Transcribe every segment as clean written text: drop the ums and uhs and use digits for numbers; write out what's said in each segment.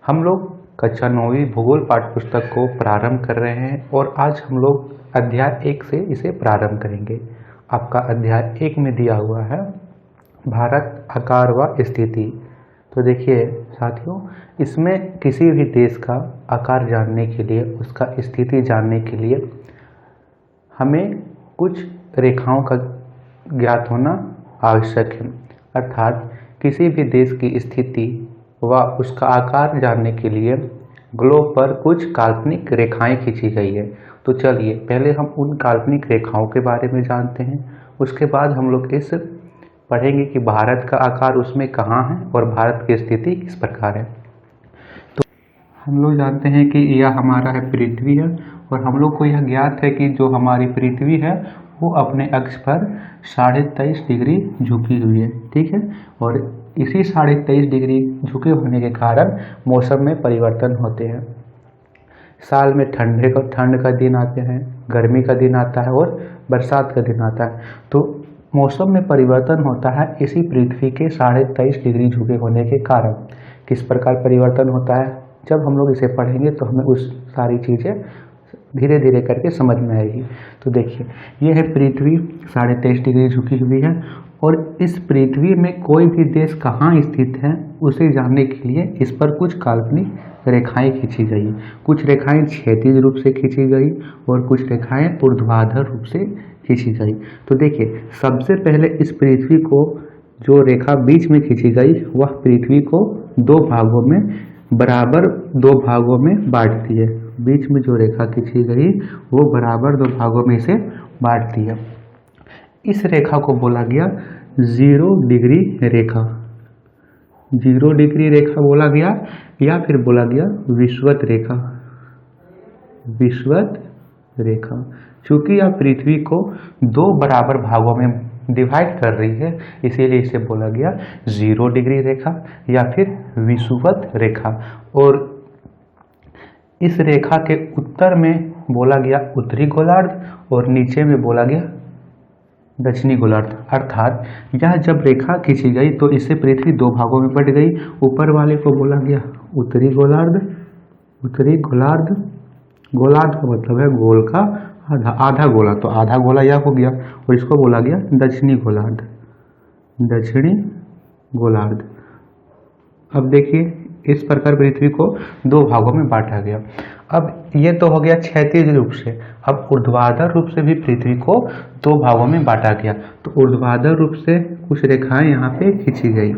हम लोग कक्षा 9वीं भूगोल पाठ्य पुस्तक को प्रारंभ कर रहे हैं और आज हम लोग अध्याय 1 से इसे प्रारंभ करेंगे। आपका अध्याय 1 में दिया हुआ है भारत आकार व स्थिति। तो देखिए साथियों, इसमें किसी भी देश का आकार जानने के लिए, उसका स्थिति जानने के लिए हमें कुछ रेखाओं का ज्ञात होना आवश्यक है। अर्थात किसी भी देश की स्थिति व उसका आकार जानने के लिए ग्लोब पर कुछ काल्पनिक रेखाएं खींची गई है। तो चलिए पहले हम उन काल्पनिक रेखाओं के बारे में जानते हैं, उसके बाद हम लोग इस पढ़ेंगे कि भारत का आकार उसमें कहाँ है और भारत की स्थिति किस प्रकार है। तो हम लोग जानते हैं कि यह हमारा है पृथ्वी है और हम लोग को यह ज्ञात है कि जो हमारी पृथ्वी है वो अपने अक्ष पर 23.5 डिग्री झुकी हुई है, ठीक है। और इसी 23.5 डिग्री झुके होने के कारण मौसम में परिवर्तन होते हैं। साल में ठंड का दिन आते हैं, गर्मी का दिन आता है और बरसात का दिन आता है। तो मौसम में परिवर्तन होता है इसी पृथ्वी के 23.5 डिग्री झुके होने के कारण। किस प्रकार परिवर्तन होता है, जब हम लोग इसे पढ़ेंगे तो हमें उस सारी चीज़ें धीरे धीरे करके समझ में आएगी। तो देखिए, यह है पृथ्वी 23.5 डिग्री झुकी हुई है और इस पृथ्वी में कोई भी देश कहाँ स्थित है उसे जानने के लिए इस पर कुछ काल्पनिक रेखाएं खींची गई। कुछ रेखाएं क्षैतिज रूप से खींची गई और कुछ रेखाएं ऊर्ध्वाधर रूप से खींची गई। तो देखिए, सबसे पहले इस पृथ्वी को जो रेखा बीच में खींची गई वह पृथ्वी को दो भागों में बराबर दो भागों में बांटती है। बीच में जो रेखा खींची गई वो बराबर दो भागों में इसे बांटती है। इस रेखा को बोला गया 0 डिग्री रेखा। 0 डिग्री रेखा बोला गया या फिर बोला गया विषुवत रेखा। विषुवत रेखा चूंकि यह पृथ्वी को दो बराबर भागों में डिवाइड कर रही है, इसीलिए इसे बोला गया 0 डिग्री रेखा या फिर विषुवत रेखा। और इस रेखा के उत्तर में बोला गया उत्तरी गोलार्ध और नीचे में बोला गया दक्षिणी गोलार्ध। अर्थात यह जब रेखा खींची गई तो इससे पृथ्वी दो भागों में बट गई। ऊपर वाले को बोला गया उत्तरी गोलार्ध। उत्तरी गोलार्ध, गोलार्ध का मतलब है गोल का आधा गोला, तो आधा गोला यह हो गया। और इसको बोला गया दक्षिणी गोलार्ध। दक्षिणी गोलार्ध। अब देखिए, इस प्रकार पृथ्वी को दो भागों में बांटा गया। अब ये तो हो गया क्षैतिज रूप से। अब ऊर्ध्वाधर रूप से भी पृथ्वी को दो भागों में बांटा गया। तो ऊर्ध्वाधर रूप से कुछ रेखाएं यहाँ पे खींची गई।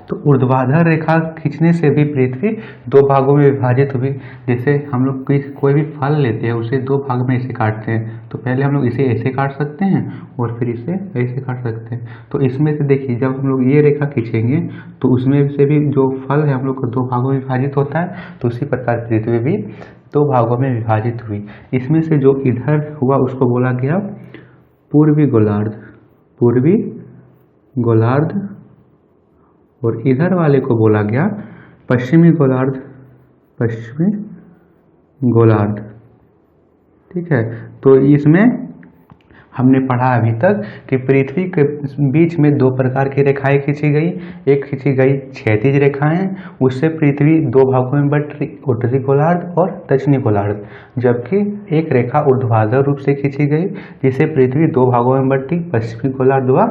तो ऊर्ध्वाधर रेखा खींचने से भी पृथ्वी दो भागों में विभाजित हुई। जैसे हम लोग कोई भी फल लेते हैं उसे दो भाग में ऐसे काटते हैं, तो पहले हम लोग इसे ऐसे काट सकते हैं और फिर इसे ऐसे काट सकते हैं। तो इसमें से देखिए, जब हम लोग ये रेखा खींचेंगे तो उसमें से भी जो फल है हम लोग को दो भागों में विभाजित होता है। तो उसी प्रकार पृथ्वी भी दो भागों में विभाजित हुई। इसमें से जो इधर हुआ उसको बोला गया पूर्वी गोलार्ध। पूर्वी गोलार्ध। और इधर वाले को बोला गया पश्चिमी गोलार्ध। पश्चिमी गोलार्ध, ठीक है। तो इसमें हमने पढ़ा अभी तक कि पृथ्वी के बीच में दो प्रकार की रेखाएं खींची गई। एक खींची गई क्षैतिज रेखाएं, उससे पृथ्वी दो भागों में बट रही, उत्तरी गोलार्ध और दक्षिणी गोलार्ध। जबकि एक रेखा ऊर्ध्वाधर रूप से खींची गई जिसे पृथ्वी दो भागों में बटी, पश्चिमी गोलार्ध व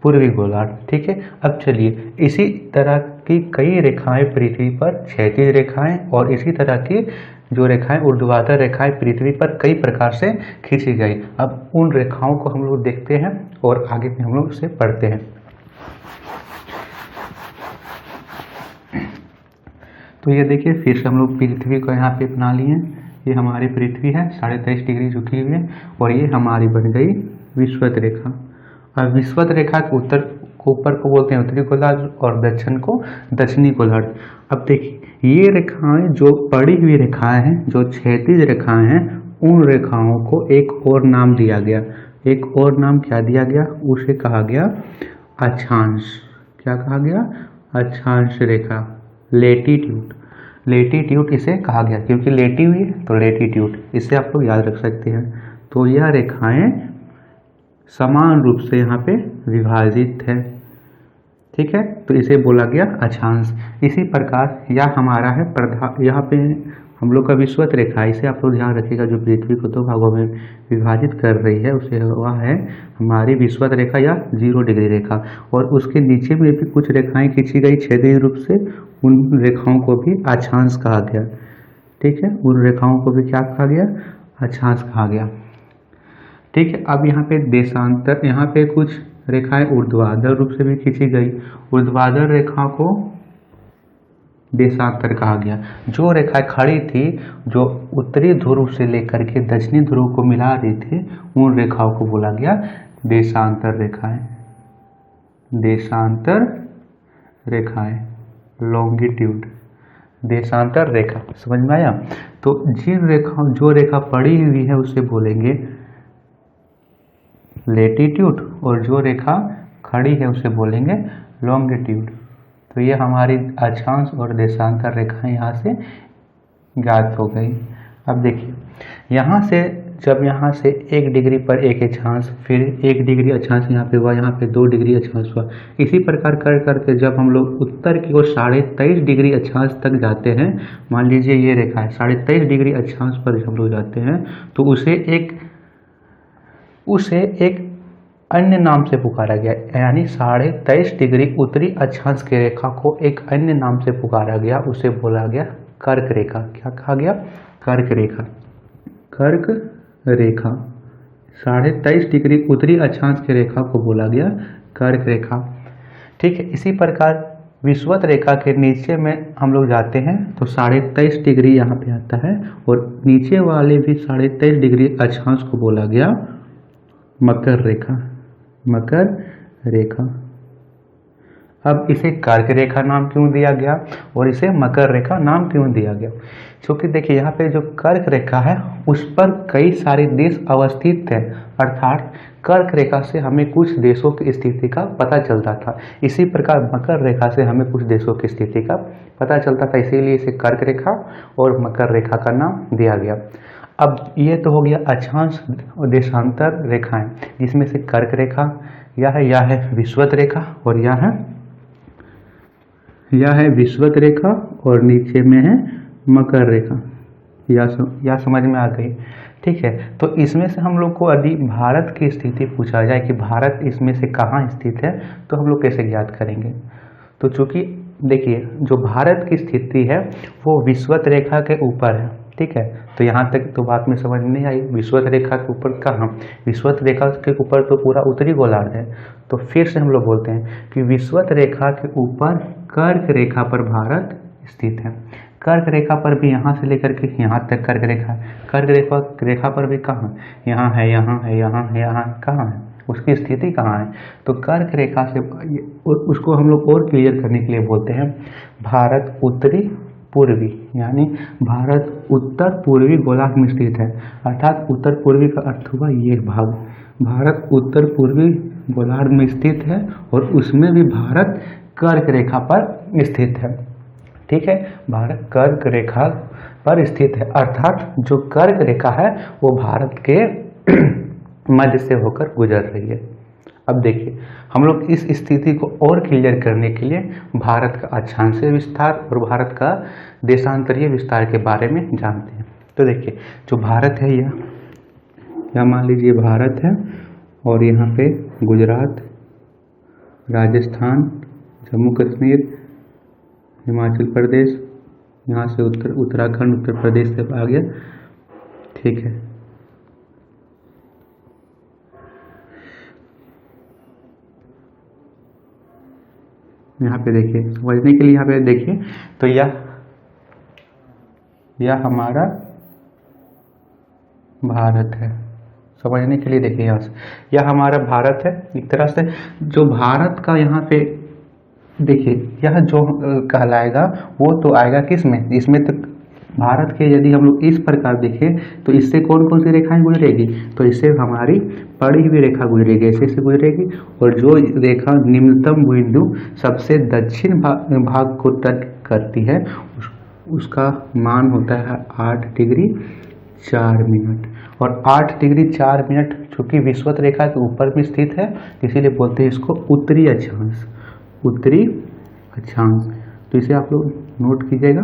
पूर्वी गोलार्ध, ठीक है। अब चलिए, इसी तरह की कई रेखाएं पृथ्वी पर क्षैतिज रेखाएं और इसी तरह की जो रेखाएं ऊर्ध्वाधर रेखाएं पृथ्वी पर कई प्रकार से खींची गई। अब उन रेखाओं को हम लोग देखते हैं और आगे में हम लोग उसे पढ़ते हैं। तो ये देखिए, फिर से हम लोग पृथ्वी को यहाँ पे अपना लिए। ये हमारी पृथ्वी है 23.5 डिग्री झुकी हुई है और ये हमारी बन गई विषुवत रेखा। और विषुवत रेखा के उत्तर को ऊपर को बोलते हैं उत्तरी गोलार्ध और दक्षिण को दक्षिणी गोलार्ध। अब देखिए, ये रेखाएं जो पड़ी हुई रेखाएं हैं, जो क्षैतिज रेखाएं हैं, उन रेखाओं को एक और नाम दिया गया। एक और नाम क्या दिया गया, उसे कहा गया अक्षांश। क्या कहा गया, अक्षांश रेखा। लेटीट्यूड। लेटीट्यूड इसे कहा गया क्योंकि लेटी हुई है तो लेटीट्यूड, इसे आप लोग याद रख सकते हैं। तो यह रेखाएं समान रूप से यहाँ पे विभाजित है। ठीक है, तो इसे बोला गया अक्षांश। इसी प्रकार यह हमारा है यहाँ पे हम लोग का विषुवत रेखा है। इसे आप लोग ध्यान रखिएगा, जो पृथ्वी को 2 भागों में विभाजित कर रही है उसे वह है हमारी विषुवत रेखा या 0 डिग्री रेखा। और उसके नीचे में भी कुछ रेखाएं खींची गई छेदीय रूप से, उन रेखाओं को भी अक्षांश कहा गया। ठीक है, उन रेखाओं को भी क्या कहा गया? अक्षांश कहा गया। ठीक है, अब यहाँ पे देशांतर, यहाँ पे कुछ रेखाएं ऊर्ध्वाधर रूप से भी खींची गई। ऊर्ध्वाधर रेखा को देशांतर कहा गया। जो रेखाएं खड़ी थी, जो उत्तरी ध्रुव से लेकर के दक्षिणी ध्रुव को मिला रही थी, उन रेखाओं को बोला गया देशांतर रेखाएं। देशांतर रेखाएं, लॉन्गिट्यूड, देशांतर रेखा। समझ में आया? तो जो रेखा पड़ी हुई है उसे बोलेंगे लेटीट्यूड, और जो रेखा खड़ी है उसे बोलेंगे लॉन्गिट्यूड। तो ये हमारी अक्षांश और देशांतर रेखाएं यहाँ से ज्ञात हो गई। अब देखिए, यहाँ से जब यहाँ से 1 डिग्री पर 1 अक्षांश, फिर 1 डिग्री अक्षांश यहाँ पे हुआ, यहाँ पे 2 डिग्री अक्षांश हुआ। इसी प्रकार कर करके जब हम लोग उत्तर की ओर 23.5 डिग्री अक्षांश तक जाते हैं, मान लीजिए ये रेखा है 23.5 डिग्री अक्षांश पर जब हम लोग जाते हैं, तो उसे एक अन्य नाम से पुकारा गया। यानी 23.5 डिग्री उत्तरी अक्षांश की रेखा को एक अन्य नाम से पुकारा गया, उसे बोला गया कर्क रेखा। क्या कहा गया? कर्क रेखा। कर्क रेखा 23.5 डिग्री उत्तरी अक्षांश की रेखा को बोला गया कर्क रेखा। ठीक है, इसी प्रकार विषुवत रेखा के नीचे में हम लोग जाते हैं तो 23.5 डिग्री यहाँ पे आता है, और नीचे वाले भी 23.5 डिग्री अक्षांश को बोला गया मकर रेखा। मकर रेखा। अब इसे कर्क रेखा नाम क्यों दिया गया और इसे मकर रेखा नाम क्यों दिया गया? क्योंकि देखिए, यहाँ पे जो कर्क रेखा है उस पर कई सारे देश अवस्थित थे, अर्थात कर्क रेखा से हमें कुछ देशों की स्थिति का पता चलता था। इसी प्रकार मकर रेखा से हमें कुछ देशों की स्थिति का पता चलता था, इसीलिए इसे कर्क रेखा और मकर रेखा का नाम दिया गया। अब ये तो हो गया अक्षांश और देशांतर रेखाएं, जिसमें से कर्क रेखा यह है विषुवत रेखा, और यह है विषुवत रेखा, और नीचे में है मकर रेखा। या समझ में आ गई? ठीक है, तो इसमें से हम लोग को यदि भारत की स्थिति पूछा जाए कि भारत इसमें से कहाँ स्थित है, तो हम लोग कैसे ज्ञात करेंगे? तो चूंकि देखिए, जो भारत की स्थिति है वो विषुवत रेखा के ऊपर है। ठीक है, तो यहाँ तक तो बात में समझ नहीं आई। विषुवत रेखा के ऊपर कहाँ? विषुवत रेखा के ऊपर तो पूरा उत्तरी गोलार्ध है। तो फिर से हम लोग बोलते हैं कि विषुवत रेखा के ऊपर कर्क रेखा पर भारत स्थित है। कर्क रेखा पर भी यहाँ से लेकर के यहाँ तक कर्क रेखा है। कर्क रेखा पर भी कहाँ? यहाँ है, यहाँ है, यहाँ है, यहाँ कहाँ है? उसकी स्थिति कहाँ है? तो कर्क रेखा से उसको हम लोग और क्लियर करने के लिए बोलते हैं भारत उत्तरी पूर्वी, यानी भारत उत्तर पूर्वी गोलार्ध में स्थित है। अर्थात उत्तर पूर्वी का अर्थ हुआ ये भाग। भारत उत्तर पूर्वी गोलार्ध में स्थित है और उसमें भी भारत कर्क रेखा पर स्थित है। ठीक है, भारत कर्क रेखा पर स्थित है, अर्थात जो कर्क रेखा है वो भारत के मध्य से होकर गुजर रही है। अब देखिए, हम लोग इस स्थिति को और क्लियर करने के लिए भारत का अक्षांशीय विस्तार और भारत का देशांतरीय विस्तार के बारे में जानते हैं। तो देखिए, जो भारत है यह मान लीजिए भारत है, और यहाँ पे गुजरात, राजस्थान, जम्मू कश्मीर, हिमाचल प्रदेश, यहाँ से उत्तराखंड, उत्तर प्रदेश से आ गया। ठीक है, यहाँ पे देखिए, समझने के लिए यहाँ पे देखिए, तो यह हमारा भारत है। समझने के लिए देखिए, यहाँ से यह हमारा भारत है। एक तरह से जो भारत का यहाँ पे देखिए, यह जो कहलाएगा वो तो आएगा किस में? इसमें तो भारत के यदि हम लोग इस प्रकार देखें तो इससे कौन कौन सी रेखाएं गुजरेगी? तो इससे हमारी पड़ी हुई रेखा गुजरेगी, ऐसे गुजरेगी। और जो रेखा निम्नतम बिंदु सबसे दक्षिण भाग को तट करती है उसका मान होता है 8 डिग्री 4 मिनट। और 8 डिग्री 4 मिनट चूँकि विषुवत रेखा के ऊपर में स्थित है, इसीलिए बोलते हैं इसको उत्तरी अक्षांश। उत्तरी अक्षांश। तो इसे आप लोग नोट कीजिएगा।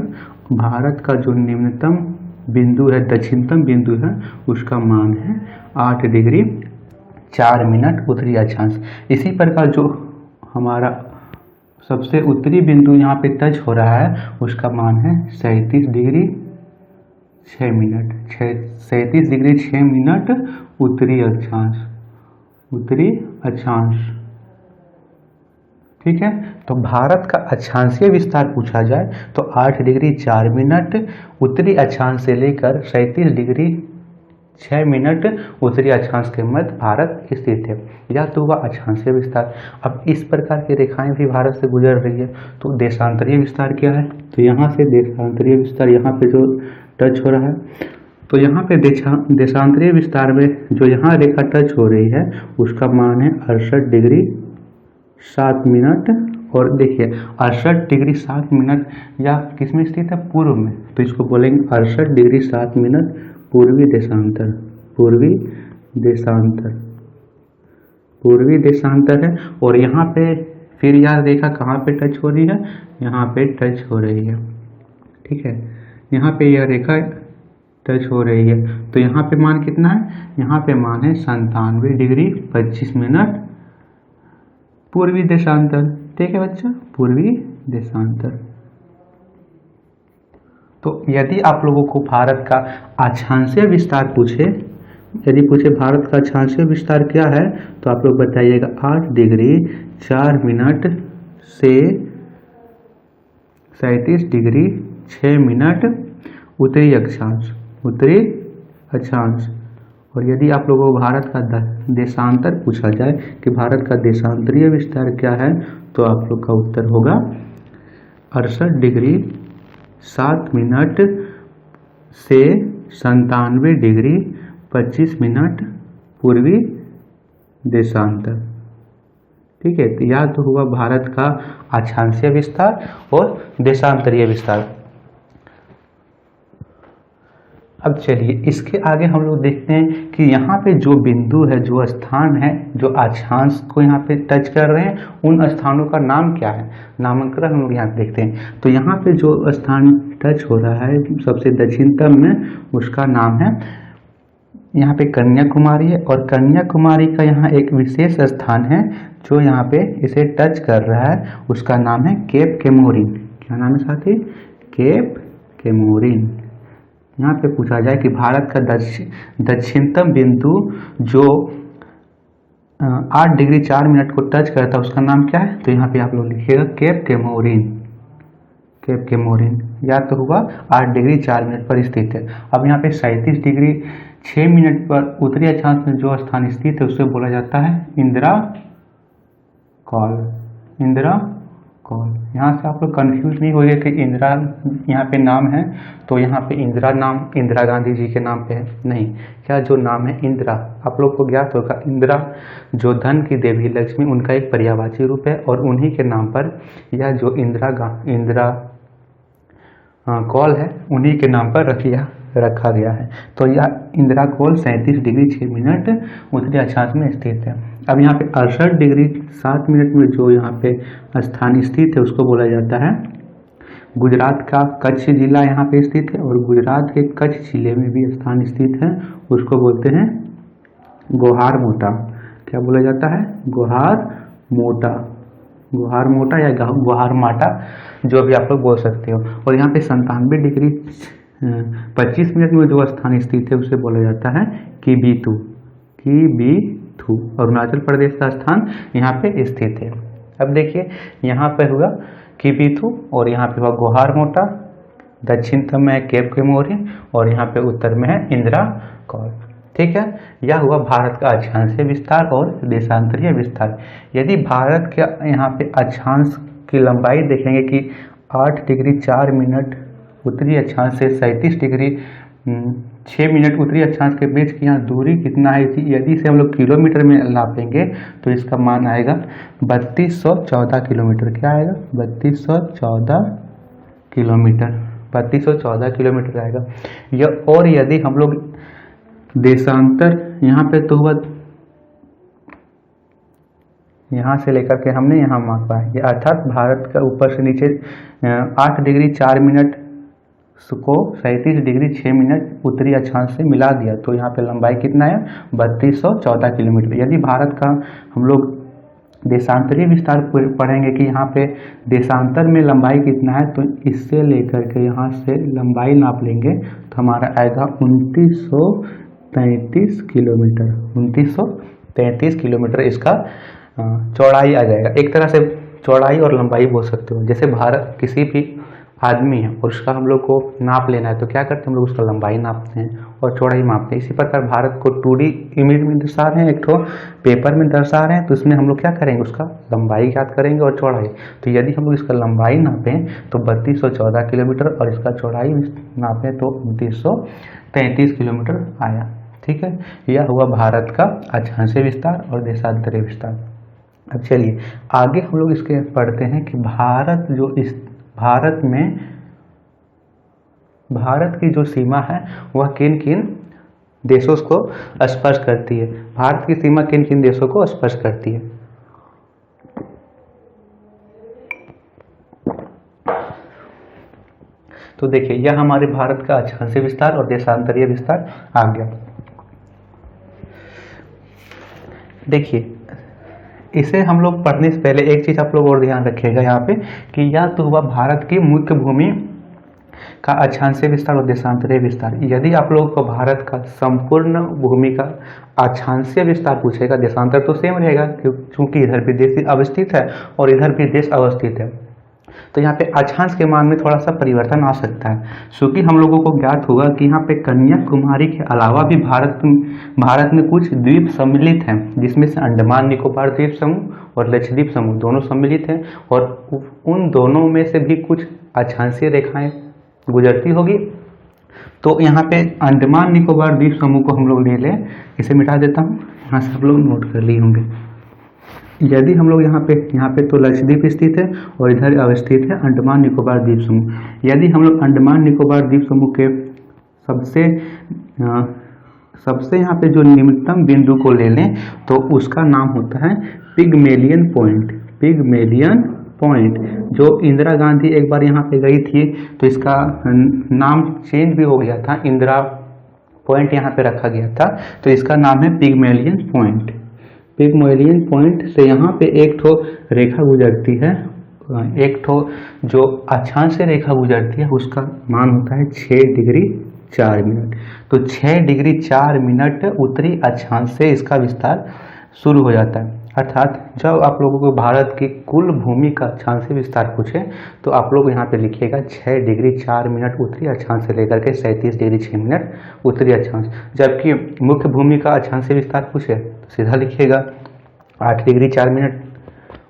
भारत का जो निम्नतम बिंदु है, दक्षिणतम बिंदु है, उसका मान है 8 डिग्री 4 मिनट उत्तरी अक्षांश। इसी प्रकार जो हमारा सबसे उत्तरी बिंदु यहाँ पे टच हो रहा है उसका मान है 37 डिग्री 6 मिनट, 37 डिग्री 6 मिनट उत्तरी अक्षांश, उत्तरी अक्षांश। ठीक है, तो भारत का अक्षांशीय विस्तार पूछा जाए तो 8 डिग्री 4 मिनट उत्तरी अक्षांश से लेकर 37 डिग्री 6 मिनट उत्तरी अक्षांश के मध्य भारत स्थित है। यह तो हुआ अक्षांशीय विस्तार। अब इस प्रकार की रेखाएं भी भारत से गुजर रही है, तो देशांतरीय विस्तार क्या है? तो यहाँ से देशांतरीय विस्तार, यहाँ पे जो टच हो रहा है, तो यहाँ पे देशांतरीय विस्तार में जो यहाँ रेखा टच हो रही है उसका मान है 68 डिग्री 7 मिनट। और देखिए 68 डिग्री 7 मिनट या किस में स्थित है? पूर्व में, तो इसको बोलेंगे 68 डिग्री 7 मिनट पूर्वी देशांतर, पूर्वी देशांतर, पूर्वी देशांतर है। और यहाँ पे फिर यह रेखा कहाँ पे टच हो रही है? यहाँ पे टच हो रही है। ठीक है, यहाँ पे यह रेखा टच हो रही है, तो यहाँ पे मान कितना है? यहाँ पे मान है 97 डिग्री 25 मिनट पूर्वी देशांतर। ठीक है बच्चा, पूर्वी देशांतर। तो यदि आप लोगों को भारत का अक्षांशीय विस्तार पूछे, यदि पूछे भारत का अक्षांशीय विस्तार क्या है, तो आप लोग बताइएगा 8 डिग्री 4 मिनट से 37 डिग्री 6 मिनट उत्तरी अक्षांश, उत्तरी अक्षांश। और यदि आप लोगों को भारत का देशांतर पूछा जाए कि भारत का देशांतरीय विस्तार क्या है, तो आप लोग का उत्तर होगा 68 डिग्री 7 मिनट से 97 डिग्री 25 मिनट पूर्वी देशांतर। ठीक है, तो यह तो हुआ भारत का अक्षांशीय विस्तार और देशांतरीय विस्तार। अब चलिए इसके आगे हम लोग देखते हैं कि यहाँ पे जो बिंदु है, जो स्थान है, जो अक्षांश को यहाँ पे टच कर रहे हैं, उन स्थानों का नाम क्या है, नामांकन हम लोग यहाँ देखते हैं। तो यहाँ पे जो स्थान टच हो रहा है सबसे दक्षिणतम में, उसका नाम है यहाँ पे कन्याकुमारी है। और कन्याकुमारी का यहाँ एक विशेष स्थान है जो यहाँ पे इसे टच कर रहा है, उसका नाम है केप केमोरिन। क्या नाम है साथी? Cap Comorin. यहाँ पे पूछा जाए कि भारत का दक्षिणतम बिंदु जो 8 डिग्री 4 मिनट को टच करता है उसका नाम क्या है, तो यहाँ पे आप लोग लिखिएगा केप केमोरिन, केप केमोरिन। या तो हुआ 8 डिग्री 4 मिनट पर स्थित है। अब यहाँ पे 37 डिग्री 6 मिनट पर उत्तरी अक्षांश में जो स्थान स्थित है उसे बोला जाता है इंदिरा कॉल, इंदिरा कॉल। यहाँ से आप लोग कंफ्यूज नहीं होइए कि इंदिरा यहाँ पे नाम है तो यहाँ पे इंदिरा नाम इंदिरा गांधी जी के नाम पे है, नहीं। क्या जो नाम है इंदिरा, आप लोग को ज्ञात होगा, इंदिरा जो धन की देवी लक्ष्मी, उनका एक पर्यायवाची रूप है और उन्हीं के नाम पर यह जो इंदिरा कॉल है उन्हीं के नाम पर रखा गया है। तो यह इंदिरा कॉल 37 डिग्री 6 मिनट उत्तरी अक्षांश में स्थित है। अब यहाँ पे 68 डिग्री 7 मिनट में जो यहाँ पे स्थान स्थित है उसको बोला जाता है, गुजरात का कच्छ जिला यहाँ पे स्थित है और गुजरात के कच्छ जिले में भी स्थान स्थित है, उसको बोलते हैं गोहार मोटा। क्या बोला जाता है? गोहार मोटा, गोहार मोटा या गोहार माटा, जो भी आप लोग बोल सकते हो। और यहाँ पे 97 डिग्री 25 मिनट में जो स्थान स्थित है उसे बोला जाता है किबीथु, किबीथु। अरुणाचल प्रदेश का स्थान यहाँ पे स्थित है। अब देखिए यहाँ पे हुआ किबीथु और यहाँ पे हुआ गोहार मोटा, दक्षिणतम में है केप केमोरिन और यहाँ पे उत्तर में है इंदिरा कॉल। ठीक है, यह हुआ भारत का अक्षांशीय विस्तार और देशांतरीय विस्तार। यदि भारत के यहाँ पे अक्षांश की लंबाई देखेंगे कि 8 डिग्री 4 मिनट उत्तरी अक्षांश से 37 डिग्री 6 मिनट उत्तरी अक्षांश के बीच की यहाँ दूरी कितना है, यदि इसे हम लोग किलोमीटर में नापेंगे तो इसका मान आएगा 3214 किलोमीटर। क्या आएगा? 3214 किलोमीटर, 3214 किलोमीटर आएगा यह। और यदि हम लोग देशांतर यहाँ पे तो हुआ यहाँ से लेकर के हमने यहाँ मापा है, अर्थात भारत का ऊपर से नीचे 8 डिग्री 4 मिनट को 37 डिग्री 6 मिनट उत्तरी अक्षांश से मिला दिया, तो यहाँ पे लंबाई कितना है 3214 किलोमीटर। यदि भारत का हम लोग देशांतरीय विस्तार पढ़ेंगे कि यहाँ पे देशांतर में लंबाई कितना है, तो इससे लेकर के यहाँ से लंबाई नाप लेंगे तो हमारा आएगा 2933 किलोमीटर। 2933 किलोमीटर इसका चौड़ाई आ जाएगा। एक तरह से चौड़ाई और लंबाई बोल सकते हो। जैसे भारत किसी भी आदमी है और उसका हम लोग को नाप लेना है तो क्या करते हैं, हम लोग उसका लंबाई नापते हैं और चौड़ाई मापते हैं। इसी प्रकार भारत को 2D इमेज में दर्शा रहे हैं, एक ठो पेपर में दर्शा रहे हैं, तो इसमें हम लोग क्या करेंगे, उसका लंबाई याद करेंगे और चौड़ाई। तो यदि हम लोग इसका लंबाई नापें तो 3214 किलोमीटर और इसका चौड़ाई नापें तो 2933 किलोमीटर आया। ठीक है, यह हुआ भारत का अक्षांशीय विस्तार और देशांतरीय विस्तार। अब चलिए आगे हम लोग इसके पढ़ते हैं कि भारत की जो सीमा है वह किन किन देशों को स्पर्श करती है। भारत की सीमा किन किन देशों को स्पर्श करती है। तो देखिए यह हमारे भारत का अक्षांशीय विस्तार और देशांतरीय विस्तार आ गया। देखिए इसे हम लोग पढ़ने से पहले एक चीज आप लोग और ध्यान रखिएगा यहाँ पे कि यह तो हुआ भारत की मुख्य भूमि का अक्षांशीय विस्तार और देशांतरीय विस्तार। यदि आप लोगों को भारत का संपूर्ण भूमि का अक्षांशीय विस्तार पूछेगा, देशांतर तो सेम रहेगा क्योंकि इधर भी देश अवस्थित है और इधर भी देश अवस्थित है, तो यहाँ पे अक्षांश के मान में थोड़ा सा परिवर्तन आ सकता है। क्योंकि हम लोगों को ज्ञात होगा कि यहाँ पे कन्याकुमारी के अलावा भी भारत में कुछ द्वीप सम्मिलित हैं, जिसमें से अंडमान निकोबार द्वीप समूह और लक्षद्वीप समूह दोनों सम्मिलित हैं और उन दोनों में से भी कुछ अक्षांशीय रेखाएं गुजरती होगी। तो यहाँ पे अंडमान निकोबार द्वीप समूह को हम लोग ले लें, इसे मिटा देता हूँ, यहाँ से आप लोग नोट कर लिए होंगे। यदि हम लोग यहाँ पे तो लक्षद्वीप स्थित है और इधर अवस्थित है अंडमान निकोबार द्वीप समूह। यदि हम लोग अंडमान निकोबार द्वीप समूह के सबसे यहाँ पे जो निम्नतम बिंदु को ले लें तो उसका नाम होता है पिगमेलियन पॉइंट। पिगमेलियन पॉइंट जो इंदिरा गांधी एक बार यहाँ पे गई थी तो इसका नाम चेंज भी हो गया था, इंदिरा पॉइंट यहाँ पे रखा गया था, तो इसका नाम है पिगमेलियन पॉइंट। पिगमेलियन पॉइंट से यहाँ पे एक ठो रेखा गुजरती है, एक ठो जो अक्षांशीय रेखा गुजरती है उसका मान होता है 6 डिग्री 4 मिनट। तो 6 डिग्री 4 मिनट उत्तरी अक्षांश से इसका विस्तार शुरू हो जाता है। अर्थात जब आप लोगों को भारत की कुल भूमि का अक्षांशीय विस्तार पूछे तो आप लोग यहाँ पे लिखिएगा 6 डिग्री 4 मिनट उत्तरी अक्षांश से लेकर के 37 डिग्री 6 मिनट उत्तरी अक्षांश। जबकि मुख्य भूमि का अक्षांशीय विस्तार पूछे तो सीधा लिखिएगा 8 डिग्री 4 मिनट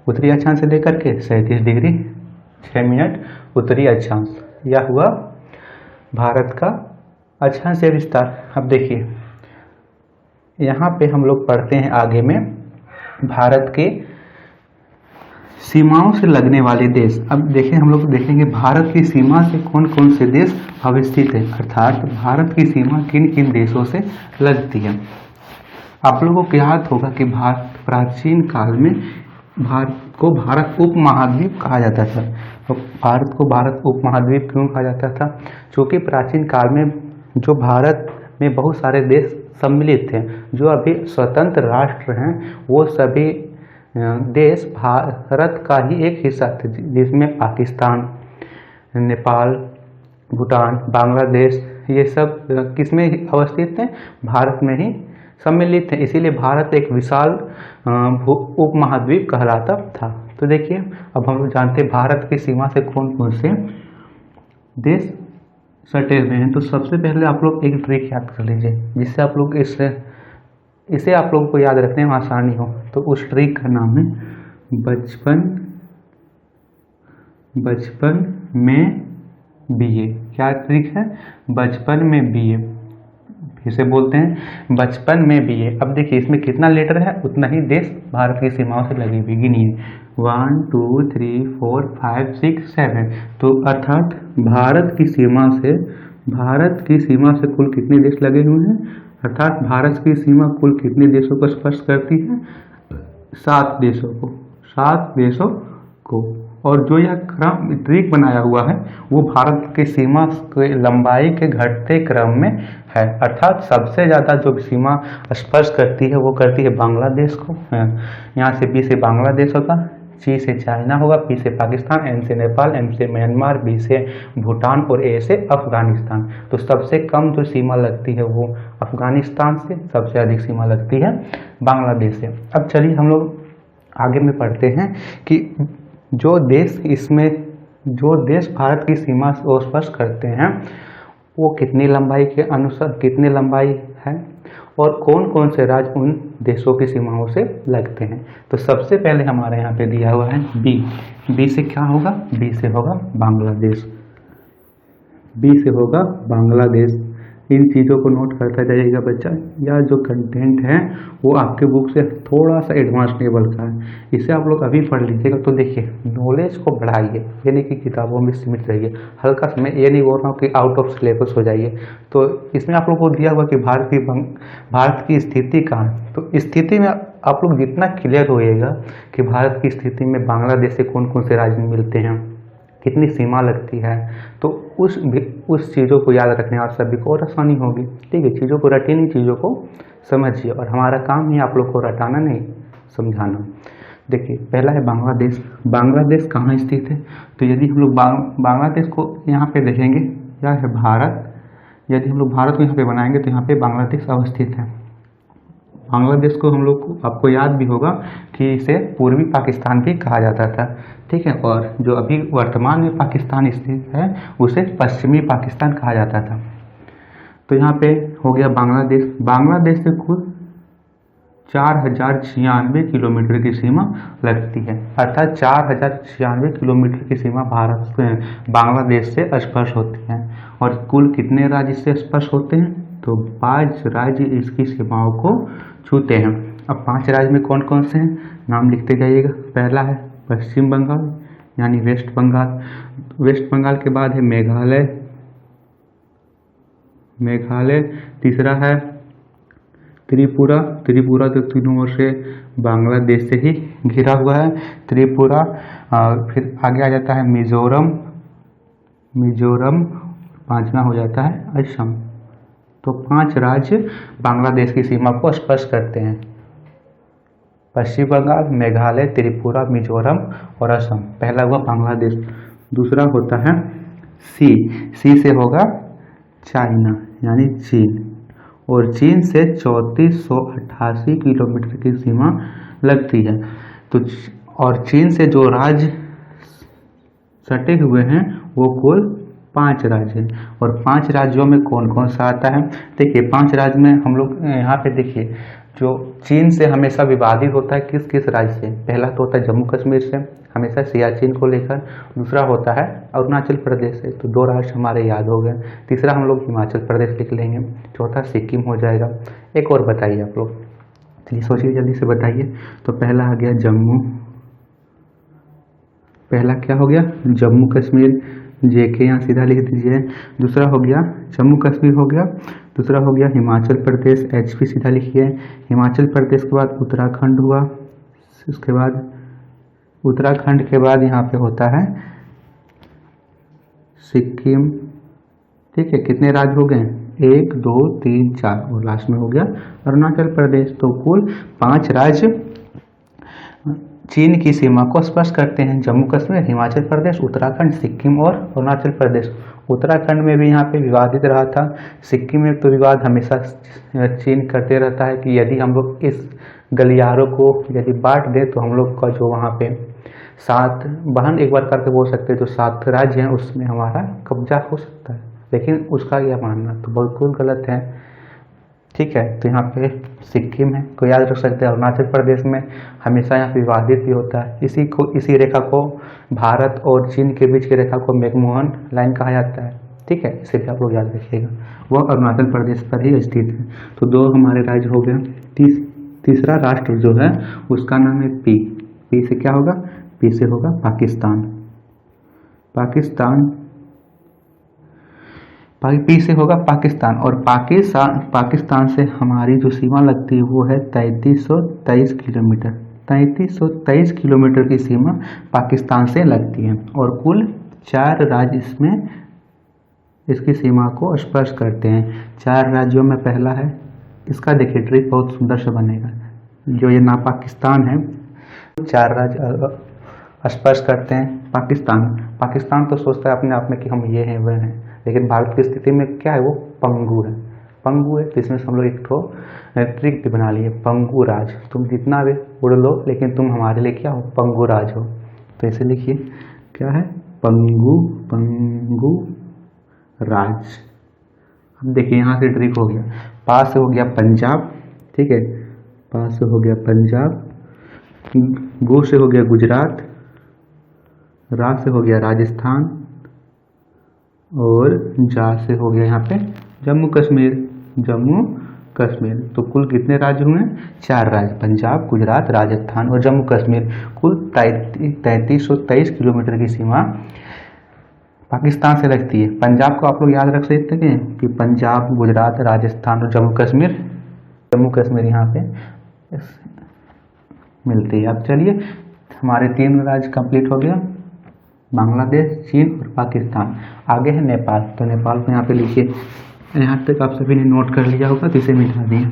उत्तरी अक्षांश से लेकर के 37 डिग्री 6 मिनट उत्तरी अक्षांश। यह हुआ भारत का अक्षांशीय विस्तार। अब देखिए यहाँ पे हम लोग पढ़ते हैं आगे में भारत के सीमाओं से लगने वाले देश। अब देखिए हम लोग देखेंगे भारत की सीमा से कौन कौन से देश अवस्थित है, अर्थात भारत की सीमा किन किन देशों से लगती है। आप लोगों को याद होगा कि प्राचीन काल में भारत को भारत उपमहाद्वीप कहा जाता था। तो भारत को भारत उपमहाद्वीप क्यों कहा जाता था, क्योंकि प्राचीन काल में जो भारत में बहुत सारे देश सम्मिलित थे, जो अभी स्वतंत्र राष्ट्र हैं, वो सभी देश भारत का ही एक हिस्सा थे, जिसमें पाकिस्तान, नेपाल, भूटान, बांग्लादेश, ये सब किसमें अवस्थित थे, भारत में ही सम्मिलित थे। इसीलिए भारत एक विशाल उपमहाद्वीप कहलाता था। तो देखिए अब हम लोग जानते हैं भारत की सीमा से कौन कौन से देश सटे हुए हैं। तो सबसे पहले आप लोग एक ट्रिक याद कर लीजिए, जिससे आप लोग इसे आप लोगों को याद रखने में आसानी हो। तो उस ट्रिक का नाम है बचपन में बीए। क्या ट्रिक है, बचपन में बीए। फिर से बोलते हैं बचपन में बीए। अब देखिए इसमें कितना लेटर है उतना ही देश भारत की सीमाओं से लगी हुई। गिनिए 1 2 3 4 5 6 7। तो अर्थात भारत की सीमा से कुल कितने देश लगे हुए हैं, अर्थात भारत की सीमा कुल कितने देशों को स्पर्श करती है, 7 देशों को। 7 देशों को। और जो यह क्रम ट्रिक बनाया हुआ है वो भारत की सीमा के लंबाई के घटते क्रम में है, अर्थात सबसे ज़्यादा जो सीमा स्पर्श करती है वो करती है बांग्लादेश को। यहाँ से बी से बांग्लादेश होगा, सी से चाइना होगा, पी से पाकिस्तान, एन से नेपाल, एम से म्यांमार, बी से भूटान और ए से अफगानिस्तान। तो सबसे कम जो सीमा लगती है वो अफगानिस्तान से, सबसे अधिक सीमा लगती है बांग्लादेश से। अब चलिए हम लोग आगे में पढ़ते हैं कि जो देश भारत की सीमा को स्पर्श करते हैं वो कितनी लंबाई के अनुसार कितनी लंबाई है और कौन कौन से राज्य उन देशों की सीमाओं से लगते हैं। तो सबसे पहले हमारे यहाँ पे दिया हुआ है बी से क्या होगा, बी से होगा बांग्लादेश, बी से होगा बांग्लादेश। इन चीज़ों को नोट करता जाइएगा बच्चा, या जो कंटेंट है वो आपके बुक से थोड़ा सा एडवांस लेवल का है, इसे आप लोग अभी पढ़ लीजिएगा। तो देखिए नॉलेज को बढ़ाइए, ये नहीं कि किताबों में सीमित रहिए, हल्का सा, मैं ये नहीं बोल रहा हूँ कि आउट ऑफ सिलेबस हो जाइए। तो इसमें आप लोग को दिया हुआ कि भारत की स्थिति कहाँ है, तो स्थिति में आप लोग जितना क्लियर होइएगा कि भारत की स्थिति में बांग्लादेश से कौन कौन से राज्य मिलते हैं, कितनी सीमा लगती है, तो उस चीज़ों को याद रखने और सभी को और आसानी होगी। ठीक है, चीज़ों को रटिए नहीं, चीज़ों को समझिए, और हमारा काम है आप लोग को रटाना नहीं समझाना। देखिए पहला है बांग्लादेश। बांग्लादेश कहाँ स्थित है, तो यदि हम लोग बांग्लादेश को यहाँ पे देखेंगे, यह है भारत, यदि हम लोग भारत को यहाँ पे बनाएंगे तो यहाँ पे बांग्लादेश अवस्थित है। बांग्लादेश को हम लोग को आपको याद भी होगा कि इसे पूर्वी पाकिस्तान भी कहा जाता था। ठीक है, और जो अभी वर्तमान में पाकिस्तान स्थित है उसे पश्चिमी पाकिस्तान कहा जाता था। तो यहाँ पे हो गया बांग्लादेश। बांग्लादेश से कुल 4096 किलोमीटर की सीमा लगती है, अर्थात 4096 किलोमीटर की सीमा भारत से बांग्लादेश से स्पर्श होती है। और कुल कितने राज्य से स्पर्श होते हैं, तो 5 राज्य इसकी सीमाओं को छूते हैं। अब 5 राज्य में कौन कौन से हैं, नाम लिखते जाइएगा। पहला है पश्चिम बंगाल यानी वेस्ट बंगाल, वेस्ट बंगाल के बाद है मेघालय, तीसरा है त्रिपुरा तो तीनों ओर से बांग्लादेश से ही घिरा हुआ है त्रिपुरा। फिर आगे आ जाता है मिजोरम, 5वां हो जाता है असम। तो 5 राज्य बांग्लादेश की सीमा को स्पर्श करते हैं, पश्चिम बंगाल, मेघालय, त्रिपुरा, मिजोरम और असम। पहला हुआ बांग्लादेश। दूसरा होता है सी से होगा चाइना यानी चीन, और चीन से 3488 किलोमीटर की सीमा लगती है। तो और चीन से जो राज्य सटे हुए हैं वो कुल 5 राज्य हैं। और 5 राज्यों में कौन कौन सा आता है, देखिए 5 राज्य में हम लोग यहाँ पे देखिए, जो चीन से हमेशा विवादित होता है किस किस राज्य से, पहला तो होता है जम्मू कश्मीर से, हमेशा सियाचिन को लेकर। दूसरा होता है अरुणाचल प्रदेश से, तो 2 राज्य हमारे याद हो गए। तीसरा हम लोग हिमाचल प्रदेश लिख लेंगे, चौथा सिक्किम हो जाएगा। एक और बताइए आप लोग, चलिए सोचिए जल्दी से बताइए। तो पहला आ गया जम्मू, पहला क्या हो गया जम्मू कश्मीर, जेके यहाँ सीधा लिख दीजिए। दूसरा हो गया जम्मू कश्मीर हो गया, दूसरा हो गया हिमाचल प्रदेश, एचपी सीधा लिखिए। हिमाचल प्रदेश के बाद उत्तराखंड हुआ, उसके बाद उत्तराखंड के बाद यहाँ पे होता है सिक्किम। ठीक है, कितने राज्य हो गए, 1 2 3 4, और लास्ट में हो गया अरुणाचल प्रदेश। तो कुल 5 राज्य चीन की सीमा को स्पर्श करते हैं, जम्मू कश्मीर, हिमाचल प्रदेश, उत्तराखंड, सिक्किम और अरुणाचल प्रदेश। उत्तराखंड में भी यहाँ पे विवादित रहा था, सिक्किम में तो विवाद हमेशा चीन करते रहता है कि यदि हम लोग इस गलियारों को यदि बांट दें तो हम लोग का जो वहाँ पे 7 बहन एक बार करके बोल सकते हैं, जो 7 राज्य हैं उसमें हमारा कब्जा हो सकता है, लेकिन उसका यह मानना तो बिल्कुल गलत है। ठीक है, तो यहाँ पे सिक्किम है को याद रख सकते हैं। अरुणाचल प्रदेश में हमेशा यहाँ विवादित भी होता है, इसी रेखा को भारत और चीन के बीच की रेखा को मैकमोहन लाइन कहा जाता है। ठीक है, इसे भी आप लोग याद रखिएगा, वह अरुणाचल प्रदेश पर ही स्थित है। तो 2 हमारे राज्य हो गए। तीसरा राष्ट्र जो है उसका नाम है पी से क्या होगा, पी से होगा पाकिस्तान। पी से होगा पाकिस्तान, और पाकिस्तान से हमारी जो सीमा लगती है वो है 3323 किलोमीटर। 3323 किलोमीटर की सीमा पाकिस्तान से लगती है और कुल 4 राज्य इसमें इसकी सीमा को स्पर्श करते हैं। 4 राज्यों में पहला है, इसका देखिए ट्रिक बहुत सुंदर से बनेगा। जो ये ना पाकिस्तान है, 4 राज्य स्पर्श करते हैं पाकिस्तान तो सोचता है अपने आप में कि हम ये हैं वह हैं, लेकिन भारत की स्थिति में क्या है, वो पंगु है। तो इसमें से हम लोग एक ठो ट्रिक भी बना लिए, पंगु राज। तुम जितना भी उड़ लो लेकिन तुम हमारे लिए क्या हो, पंगु राज हो। तो इसे लिखिए क्या है, पंगु राज। अब देखिए यहाँ से ट्रिक हो गया, पास से हो गया पंजाब, ठीक है, पास से हो गया पंजाब, गु से हो गया गुजरात, रा से हो गया राजस्थान और जा से हो गया यहाँ पे जम्मू कश्मीर। तो कुल कितने राज्य हुए, 4 राज्य, पंजाब, गुजरात, राजस्थान और जम्मू कश्मीर। कुल 3323 किलोमीटर की सीमा पाकिस्तान से लगती है। पंजाब को आप लोग याद रख सकते हैं कि पंजाब, गुजरात, राजस्थान और जम्मू कश्मीर यहाँ पे मिलती है। अब चलिए हमारे 3 राज्य कंप्लीट हो गया, बांग्लादेश, चीन और पाकिस्तान। आगे है नेपाल। तो नेपाल को यहाँ पे लिखिए, यहाँ तक आप सभी ने नोट कर लिया होगा तो इसे मिटा दिए।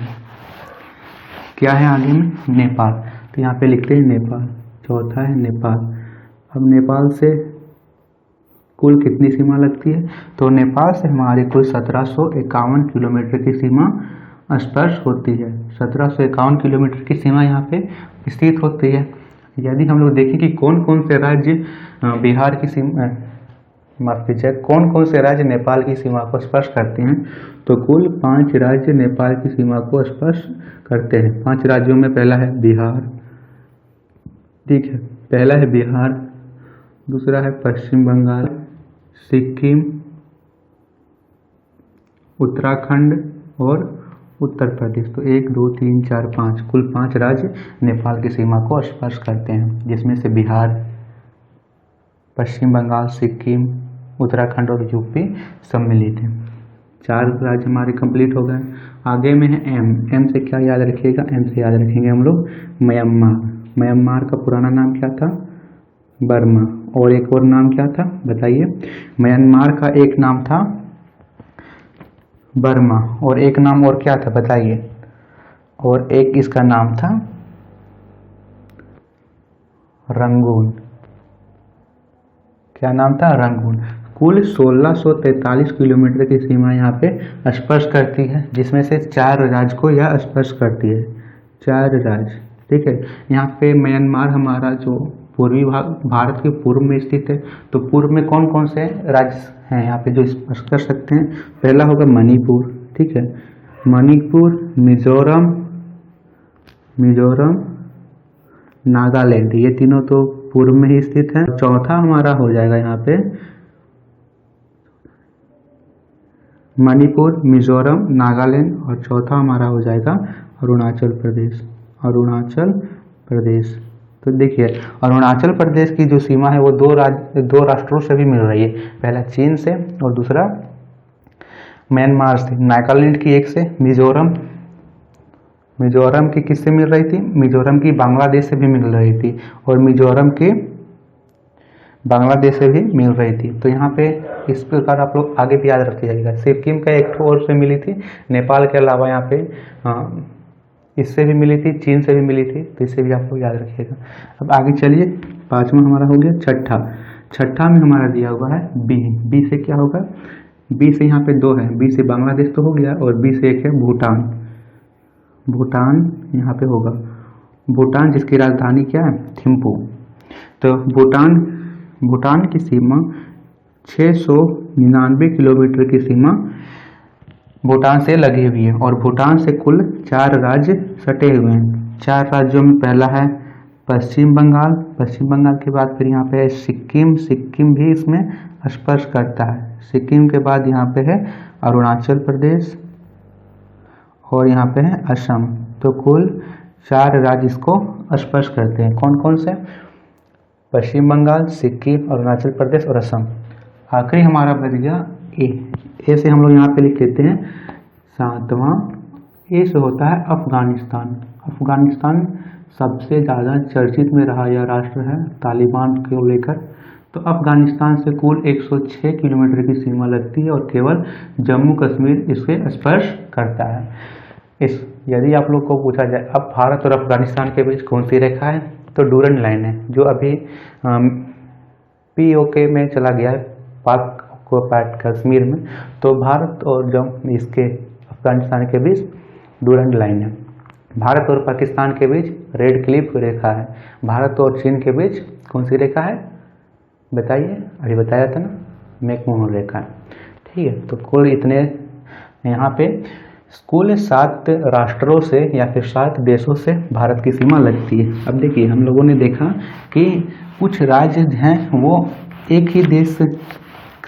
क्या है आगे में, नेपाल। तो यहाँ पे लिखते हैं नेपाल। चौथा है नेपाल। अब नेपाल से कुल कितनी सीमा लगती है, तो नेपाल से हमारी कुल 1751 किलोमीटर की सीमा स्पर्श होती है। 1751 किलोमीटर की सीमा यहाँ पे स्थित होती है। यदि हम लोग देखें कि कौन कौन से राज्य बिहार की सीमा, माफ कीजिए, कौन कौन से राज्य नेपाल की सीमा को स्पर्श करते हैं, तो कुल 5 राज्य नेपाल की सीमा को स्पर्श करते हैं। 5 राज्यों में पहला है बिहार, ठीक है, पहला है बिहार, दूसरा है पश्चिम बंगाल, सिक्किम, उत्तराखंड और उत्तर प्रदेश। तो 1 2 3 4 5 कुल 5 राज्य नेपाल की सीमा को स्पर्श करते हैं, जिसमें से बिहार, पश्चिम बंगाल, सिक्किम, उत्तराखंड और यूपी सम्मिलित हैं। 4 राज्य हमारे कंप्लीट हो गए। आगे में है एम से क्या याद रखिएगा, एम से याद रखेंगे हम लोग म्यांमार का पुराना नाम क्या था, बर्मा। और एक और नाम क्या था बताइए, म्यांमार का एक नाम था बर्मा और एक नाम और क्या था बताइए, और एक इसका नाम था रंगून। क्या नाम था, रंगून। कुल 1643 किलोमीटर की सीमा यहाँ पे स्पर्श करती है, जिसमें से 4 राज्य को यह स्पर्श करती है, 4 राज्य, ठीक है। यहाँ पे म्यांमार हमारा जो पूर्वी भाग भारत के पूर्व में स्थित है, तो पूर्व में कौन कौन से राज्य हैं यहाँ पे जो स्पर्श कर सकते हैं। पहला होगा मणिपुर, ठीक है, मणिपुर, मिजोरम, नागालैंड, ये तीनों तो पूर्व में ही स्थित है। चौथा हमारा हो जाएगा यहाँ पे मणिपुर, मिजोरम, नागालैंड और चौथा हमारा हो जाएगा अरुणाचल प्रदेश। तो देखिए अरुणाचल प्रदेश की जो सीमा है वो 2 राष्ट्रों से भी मिल रही है, पहला चीन से और दूसरा म्यांमार से। नागालैंड की एक से, मिजोरम की किससे मिल रही थी, मिजोरम की बांग्लादेश से भी मिल रही थी और मिजोरम की बांग्लादेश से भी मिल रही थी। तो यहाँ पे इस प्रकार आप लोग आगे भी याद रखिएगा। सिक्किम का एक और से मिली थी, नेपाल के अलावा यहाँ पे इससे भी मिली थी, चीन से भी मिली थी, तो इससे भी आप लोग याद रखिएगा। अब आगे चलिए, 5वां हमारा हो गया छठा में हमारा दिया हुआ है बी से क्या होगा, बी से यहाँ पे 2 है, बी से बांग्लादेश तो हो गया और बी से एक है भूटान यहाँ पे होगा, भूटान जिसकी राजधानी क्या है, थिम्पू। तो भूटान की सीमा 699 किलोमीटर की सीमा भूटान से लगी हुई है और भूटान से कुल 4 राज्य सटे हुए हैं। 4 राज्यों में पहला है पश्चिम बंगाल के बाद फिर यहाँ पे है सिक्किम भी इसमें स्पर्श करता है। सिक्किम के बाद यहाँ पे है अरुणाचल प्रदेश और यहाँ पे है असम। तो कुल 4 राज्य इसको स्पर्श करते हैं। कौन कौन से, पश्चिम बंगाल, सिक्किम, अरुणाचल प्रदेश और असम। आखिरी हमारा बच गया ए से हम लोग यहाँ पे लिख लेते हैं 7वां। ए से होता है अफगानिस्तान सबसे ज़्यादा चर्चित में रहा यह राष्ट्र है तालिबान को लेकर। तो अफगानिस्तान से कुल 106 किलोमीटर की सीमा लगती है और केवल जम्मू कश्मीर इसे स्पर्श करता है। यदि आप लोग को पूछा जाए अब भारत और अफगानिस्तान के बीच कौन सी रेखा है, तो डूरंड लाइन है, जो अभी POK में चला गया है, पाक ऑक्युपाइड कश्मीर में। तो भारत और इसके अफगानिस्तान के बीच डूरंड लाइन है। भारत और पाकिस्तान के बीच रेड क्लिफ रेखा है। भारत और चीन के बीच कौन सी रेखा है बताइए, अभी बताया था ना, मैकमोहन रेखा है। ठीक है, तो कुल इतने यहाँ पे कुल 7 राष्ट्रों से या फिर 7 देशों से भारत की सीमा लगती है। अब देखिए हम लोगों ने देखा कि कुछ राज्य हैं वो एक ही देश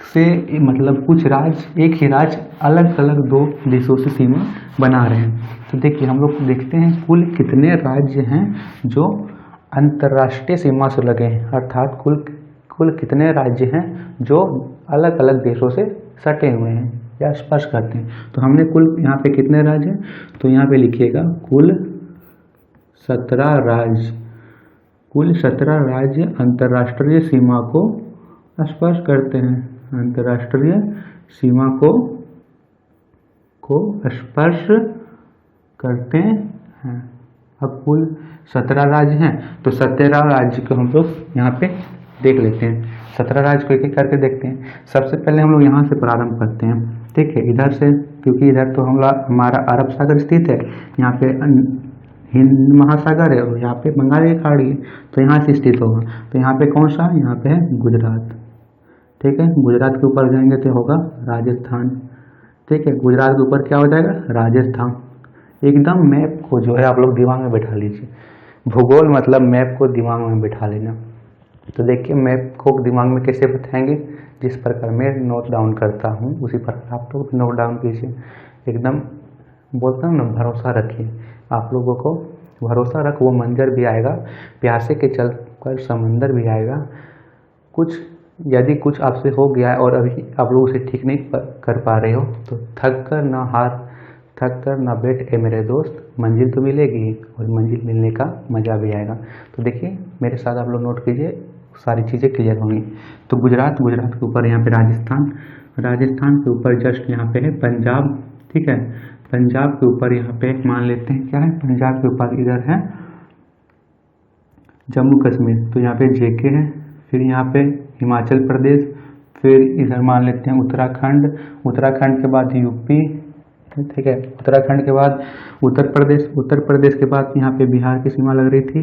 से, मतलब कुछ राज्य एक ही राज्य अलग अलग 2 देशों से सीमा बना रहे हैं। तो देखिए हम लोग देखते हैं कुल कितने राज्य हैं जो अंतर्राष्ट्रीय सीमा से लगे हैं, अर्थात कुल कितने राज्य हैं जो अलग अलग देशों से सटे हुए हैं या स्पर्श करते हैं। तो हमने कुल यहाँ पे कितने राज्य हैं, तो यहाँ पे लिखिएगा कुल 17 राज्य, कुल 17 राज्य अंतर्राष्ट्रीय सीमा को स्पर्श करते हैं, अंतर्राष्ट्रीय सीमा को स्पर्श करते हैं। अब कुल 17 राज्य हैं, तो 17 राज्य को हम लोग यहाँ पे देख लेते हैं। 17 राज्य को एक एक करके देखते हैं। सबसे पहले हम लोग यहाँ से प्रारंभ करते हैं, ठीक है, इधर से, क्योंकि इधर तो हमारा अरब सागर स्थित है, यहाँ पे हिंद महासागर है और यहाँ पे बंगाल की खाड़ी है, तो यहाँ से स्थित होगा। तो यहाँ पे कौन सा, यहाँ पे है गुजरात, ठीक है। गुजरात के ऊपर जाएंगे तो होगा राजस्थान, ठीक है। गुजरात के ऊपर क्या हो जाएगा, राजस्थान। एकदम मैप को जो है आप लोग दिमाग में बैठा लीजिए, भूगोल मतलब मैप को दिमाग में बैठा लेना। तो देखिए मैप को दिमाग में कैसे बैठाएंगे, जिस प्रकार मैं नोट डाउन करता हूँ उसी प्रकार आप लोग नोट डाउन कीजिए। एकदम बोलता हूँ ना, भरोसा रखिए, आप लोगों को भरोसा रख, वो मंजर भी आएगा, प्यासे के चल कर समंदर भी आएगा। कुछ यदि कुछ आपसे हो गया है और अभी आप लोग उसे ठीक नहीं कर पा रहे हो, तो थक कर ना हार, थक कर ना बैठ ए मेरे दोस्त, मंजिल तो मिलेगी और मंजिल मिलने का मज़ा भी आएगा। तो देखिए मेरे साथ आप लोग नोट कीजिए, सारी चीज़ें क्लियर होंगी। तो गुजरात के ऊपर यहाँ पे राजस्थान के ऊपर जस्ट यहाँ पे है पंजाब, ठीक है। पंजाब के ऊपर यहाँ पे मान लेते हैं क्या है, पंजाब के ऊपर इधर है जम्मू कश्मीर, तो यहाँ पे JK है। फिर यहाँ पे हिमाचल प्रदेश, फिर इधर मान लेते हैं उत्तराखंड के बाद UP, ठीक है। उत्तराखंड के बाद उत्तर प्रदेश के बाद यहाँ पे बिहार की सीमा लग रही थी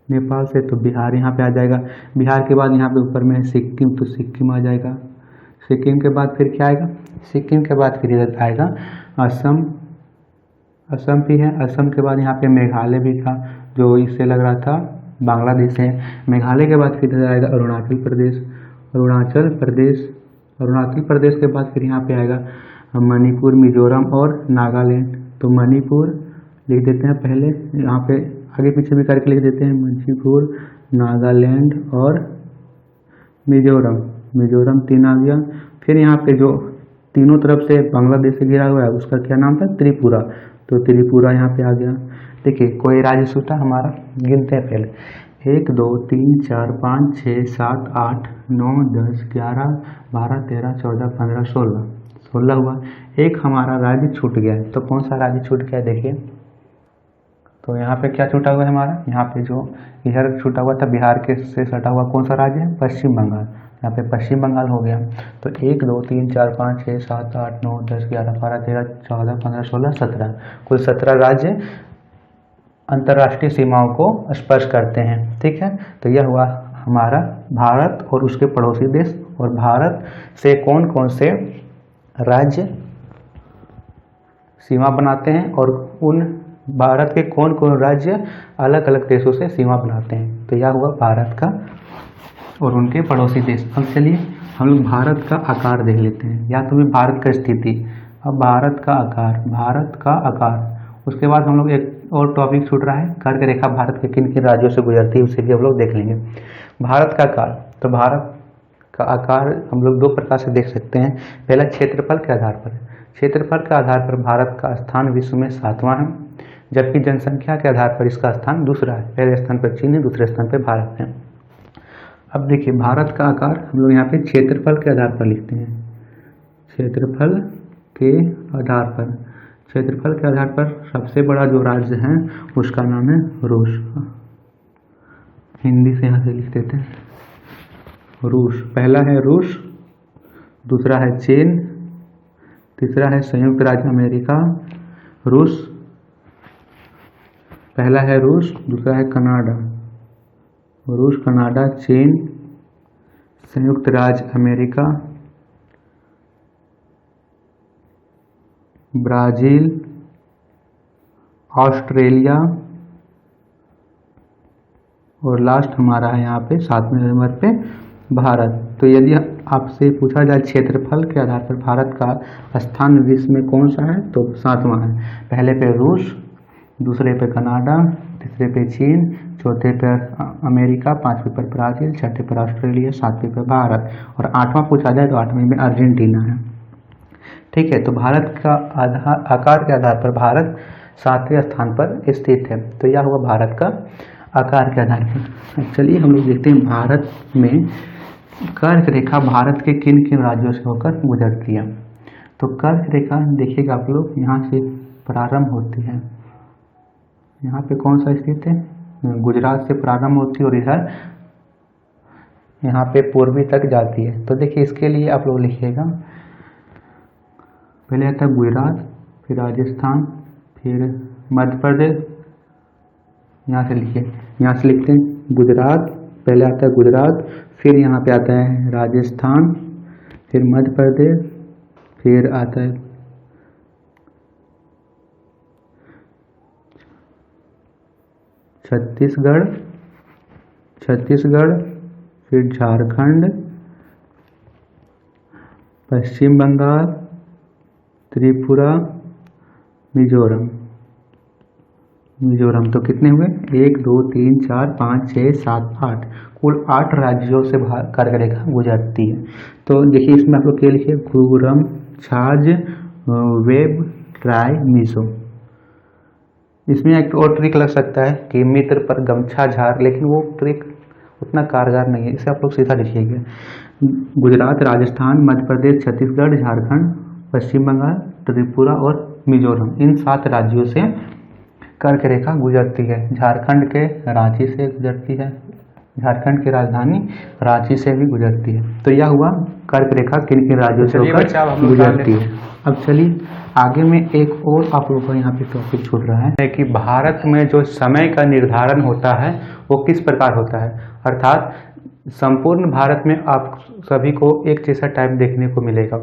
नेपाल से, तो बिहार यहाँ पे आ जाएगा। बिहार के बाद यहाँ पे ऊपर में सिक्किम, तो सिक्किम आ जाएगा। सिक्किम के बाद फिर क्या आएगा, सिक्किम के बाद फिर इधर आएगा असम भी है। असम के बाद यहाँ पे मेघालय भी था, जो इससे लग रहा था बांग्लादेश है। मेघालय के बाद फिर इधर आएगा अरुणाचल प्रदेश के बाद फिर यहाँ पे आएगा मणिपुर, मिजोरम और नागालैंड। तो मणिपुर लिख देते हैं पहले, यहाँ पे आगे पीछे भी करके लिख देते हैं, मणिपुर, नागालैंड और मिजोरम 3 आ गया। फिर यहाँ पे जो तीनों तरफ से बांग्लादेश से घिरा हुआ है उसका क्या नाम था, त्रिपुरा, तो त्रिपुरा यहाँ पे आ गया। देखिए कोई राज्य छूटा हमारा, गिनते हैं पहले, 1 2 3 4 5 6 7 8 9 10 11 12 13 14 15 16 हुआ। एक हमारा राज्य छूट गया है, तो कौन सा राज्य छूट गया देखिए। तो यहाँ पे क्या छूटा हुआ है हमारा, यहाँ पे जो इधर छूटा हुआ था बिहार के से सटा हुआ कौन सा राज्य है, पश्चिम बंगाल। यहाँ पे पश्चिम बंगाल हो गया। तो 1 2 3 4 5 6 7 8 9 10 11 12 13 14 15 16 17, कुल 17 राज्य अंतर्राष्ट्रीय सीमाओं को स्पर्श करते हैं, ठीक है। तो यह हुआ हमारा भारत और उसके पड़ोसी देश। और भारत से कौन कौन से राज्य सीमा बनाते हैं और उन भारत के कौन कौन राज्य अलग अलग देशों से सीमा बनाते हैं। तो यह हुआ भारत का और उनके पड़ोसी देश। अब चलिए हम लोग भारत का आकार देख लेते हैं, या तो भी भारत का स्थिति। अब भारत का आकार, उसके बाद हम लोग एक और टॉपिक छूट रहा है, कर्क रेखा भारत के किन किन राज्यों से गुजरती है, उसे भी हम लोग देख लेंगे। भारत का आकार, तो भारत का आकार हम लोग 2 प्रकार से देख सकते हैं। पहला क्षेत्रफल के आधार पर, क्षेत्रफल के आधार पर भारत का स्थान विश्व में 7वां है। जबकि जनसंख्या के आधार पर इसका स्थान दूसरा है। पहले स्थान पर चीन है, दूसरे स्थान पर भारत है। अब देखिए भारत का आकार हम लोग यहाँ पे क्षेत्रफल के आधार पर लिखते हैं। क्षेत्रफल के आधार पर, क्षेत्रफल के आधार पर सबसे बड़ा जो राज्य है उसका नाम है रूस। हिंदी से यहाँ से लिख देते हैं रूस। पहला है रूस, दूसरा है चीन, तीसरा है संयुक्त राज्य अमेरिका। रूस, पहला है रूस, दूसरा है कनाडा। रूस, कनाडा, चीन, संयुक्त राज्य अमेरिका, ब्राज़ील, ऑस्ट्रेलिया और लास्ट हमारा है यहाँ पे 7वें नंबर पे भारत। तो यदि आपसे पूछा जाए क्षेत्रफल के आधार पर भारत का स्थान विश्व में कौन सा है तो 7वां है। पहले पे रूस, दूसरे पे कनाडा, तीसरे पे चीन, चौथे पे अमेरिका, 5वें पर ब्राज़ील, 6ठे पर ऑस्ट्रेलिया, 7वें पर भारत और 8वां पूछा जाए तो 8वें में अर्जेंटीना है। ठीक है, तो भारत का आकार के आधार पर भारत 7वें स्थान पर स्थित है। तो यह हुआ भारत का आकार के आधार पर। चलिए हम लोग देखते हैं भारत में कर्क रेखा भारत के किन किन राज्यों से होकर गुजरती है। तो कर्क रेखा देखिएगा आप लोग, यहाँ से प्रारंभ होती है, यहाँ पे कौन सा स्थित है, गुजरात से प्रारंभ होती है और इधर यहाँ पे पूर्वी तक जाती है। तो देखिए इसके लिए आप लोग लिखिएगा, पहले आता है गुजरात, फिर राजस्थान, फिर मध्य प्रदेश। यहाँ से लिखिए, यहाँ से लिखते हैं गुजरात, पहले आता है गुजरात, फिर यहाँ पे आता है राजस्थान, फिर मध्य प्रदेश, फिर आता है छत्तीसगढ़, फिर झारखंड, पश्चिम बंगाल, त्रिपुरा, मिजोरम। तो कितने हुए, 1 2 3 4 5 6 7 8, कुल 8 राज्यों से कर्क रेखा गुजरती है। तो देखिए इसमें आप लोग क्या लिखिए, कुरम, छाज, वेब, ट्राई, मीसो। इसमें एक और ट्रिक लग सकता है कि मित्र पर गमछा झार, लेकिन वो ट्रिक उतना कारगर नहीं है, इसे आप लोग सीधा लिखिएगा। गुजरात, राजस्थान, मध्य प्रदेश, छत्तीसगढ़, झारखंड, पश्चिम बंगाल, त्रिपुरा और मिजोरम, इन 7 राज्यों से कर्क रेखा गुजरती है। झारखंड के रांची से गुजरती है, झारखंड की राजधानी रांची से भी गुजरती है। तो यह हुआ कर्क रेखा किन किन राज्यों से होकर गुजरती है। अब चलिए आगे में एक और आप लोगों को यहाँ पे टॉपिक छूट रहा है कि भारत में जो समय का निर्धारण होता है वो किस प्रकार होता है। अर्थात संपूर्ण भारत में आप सभी को एक जैसा टाइम देखने को मिलेगा।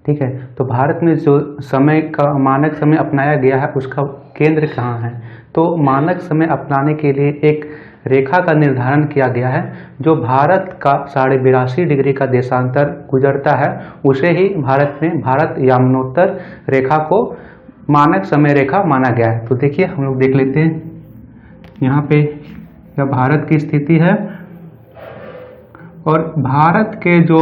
ठीक है, तो भारत में जो समय का मानक समय अपनाया गया है उसका केंद्र कहाँ है। तो मानक समय अपनाने के लिए एक रेखा का निर्धारण किया गया है जो भारत का 82.5 डिग्री का देशांतर गुजरता है, उसे ही भारत में भारत यामनोत्तर रेखा को मानक समय रेखा माना गया है। तो देखिए हम लोग देख लेते हैं, यहाँ पे यह भारत की स्थिति है और भारत के जो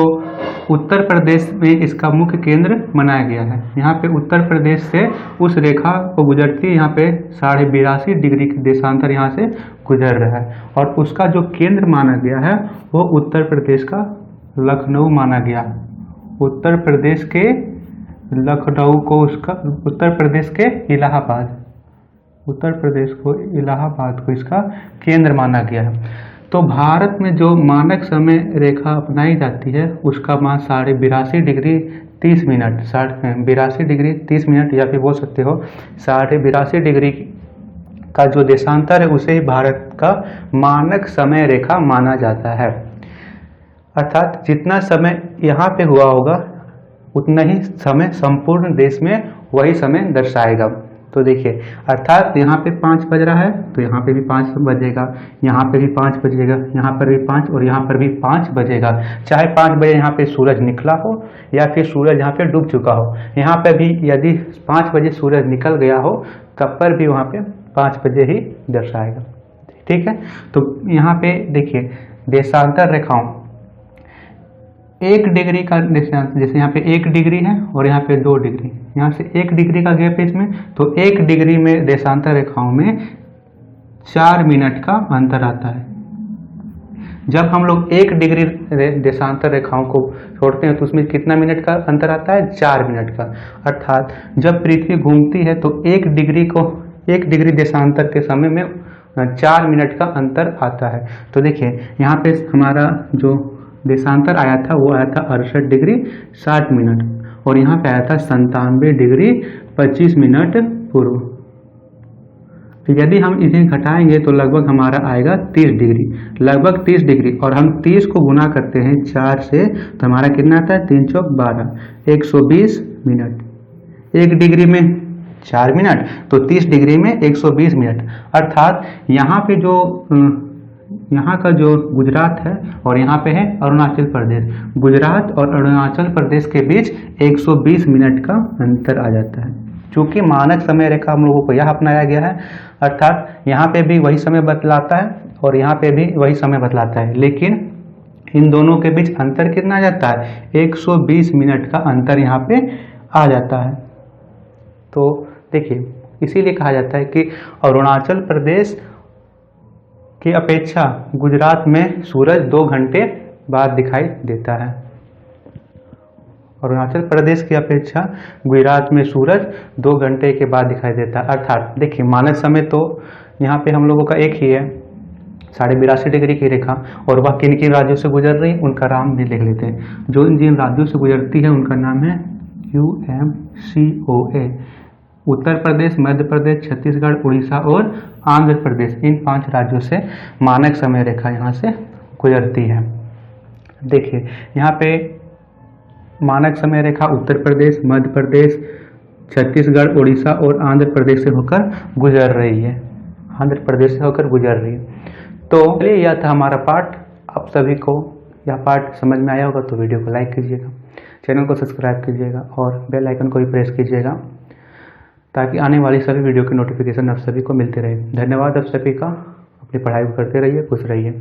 उत्तर प्रदेश में इसका मुख्य केंद्र बनाया गया है। यहाँ पे उत्तर प्रदेश से उस रेखा को गुजरती है, यहाँ पे 82.5 डिग्री की देशांतर यहाँ से गुजर रहा है और उसका जो केंद्र माना गया है वो उत्तर प्रदेश का लखनऊ माना गया। उत्तर प्रदेश के लखनऊ को उसका, उत्तर प्रदेश के इलाहाबाद, उत्तर प्रदेश को इलाहाबाद को इसका केंद्र माना गया है। तो भारत में जो मानक समय रेखा अपनाई जाती है उसका मान 82.5 डिग्री 30 मिनट, 82 डिग्री 30 मिनट या फिर बोल सकते हो 82.5 डिग्री का जो देशांतर है उसे ही भारत का मानक समय रेखा माना जाता है। अर्थात जितना समय यहाँ पे हुआ होगा उतना ही समय संपूर्ण देश में वही समय दर्शाएगा। तो देखिए अर्थात यहाँ पे 5 बज रहा है तो यहाँ पे भी 5 बजेगा, यहाँ पे भी 5 बजेगा, यहाँ पर भी 5 और यहाँ पर भी 5 बजेगा। चाहे 5 बजे यहाँ पे सूरज निकला हो या फिर सूरज यहाँ पे डूब चुका हो, यहाँ पे भी यदि 5 बजे सूरज निकल गया हो तब पर भी वहाँ पे 5 बजे ही दर्शाएगा। ठीक है, तो यहाँ पे देखिए देशांतर रेखाओं, 1 डिग्री का डिस्टेंस, जैसे यहाँ पे 1 डिग्री है और यहाँ पे 2 डिग्री, यहाँ से 1 डिग्री का गैप है इसमें, तो 1 डिग्री में देशांतर रेखाओं में 4 मिनट का अंतर आता है। जब हम लोग 1 डिग्री देशांतर रेखाओं को छोड़ते हैं तो उसमें कितना मिनट का अंतर आता है? 4 मिनट का। अर्थात जब पृथ्वी घूमती है तो 1 डिग्री देशांतर के समय में 4 मिनट का अंतर आता है। तो देखिए यहाँ पे हमारा जो देशांतर आया था वो आया था 68 डिग्री 60 मिनट और यहाँ पे आया था 97 डिग्री 25 मिनट पूर्व। यदि हम इन्हें घटाएंगे तो लगभग हमारा आएगा 30 डिग्री, लगभग 30 डिग्री, और हम 30 को गुना करते हैं 4 से तो हमारा कितना आता है? 3 चौक 12, 120 मिनट। 1 डिग्री में 4 मिनट तो 30 डिग्री में 120 मिनट। अर्थात यहाँ पे जो यहाँ का जो गुजरात है और यहाँ पे है अरुणाचल प्रदेश, गुजरात और अरुणाचल प्रदेश के बीच 120 मिनट का अंतर आ जाता है। चूंकि मानक समय रेखा हम लोगों को यह अपनाया गया है, अर्थात यहाँ पे भी वही समय बतलाता है और यहाँ पे भी वही समय बतलाता है, लेकिन इन दोनों के बीच अंतर कितना आ जाता है? 120 मिनट का अंतर यहाँ पे आ जाता है। तो देखिए इसीलिए कहा जाता है कि अरुणाचल प्रदेश की अपेक्षा गुजरात में सूरज 2 घंटे बाद दिखाई देता है। अरुणाचल प्रदेश की अपेक्षा गुजरात में सूरज 2 घंटे के बाद दिखाई देता है। अर्थात देखिए मानक समय तो यहाँ पे हम लोगों का एक ही है, 82.5 डिग्री की रेखा, और वह किन किन राज्यों से गुजर रही है उनका नाम भी लिख लेते हैं। जो जिन राज्यों से गुजरती है उनका नाम है UMCOA, उत्तर प्रदेश, मध्य प्रदेश, छत्तीसगढ़, उड़ीसा और आंध्र प्रदेश। इन 5 राज्यों से मानक समय रेखा यहाँ से गुजरती है। देखिए यहाँ पे मानक समय रेखा उत्तर प्रदेश, मध्य प्रदेश, छत्तीसगढ़, उड़ीसा और आंध्र प्रदेश से होकर गुजर रही है, आंध्र प्रदेश से होकर गुजर रही है। तो चलिए यह था हमारा पाठ। आप सभी को यह पाठ समझ में आया होगा तो वीडियो को लाइक कीजिएगा, चैनल को सब्सक्राइब कीजिएगा और बेल आइकन को भी प्रेस कीजिएगा ताकि आने वाली सभी वीडियो की नोटिफिकेशन आप सभी को मिलते रहे। धन्यवाद आप सभी का। अपनी पढ़ाई को करते रहिए, खुश रहिए।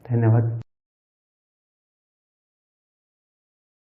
धन्यवाद।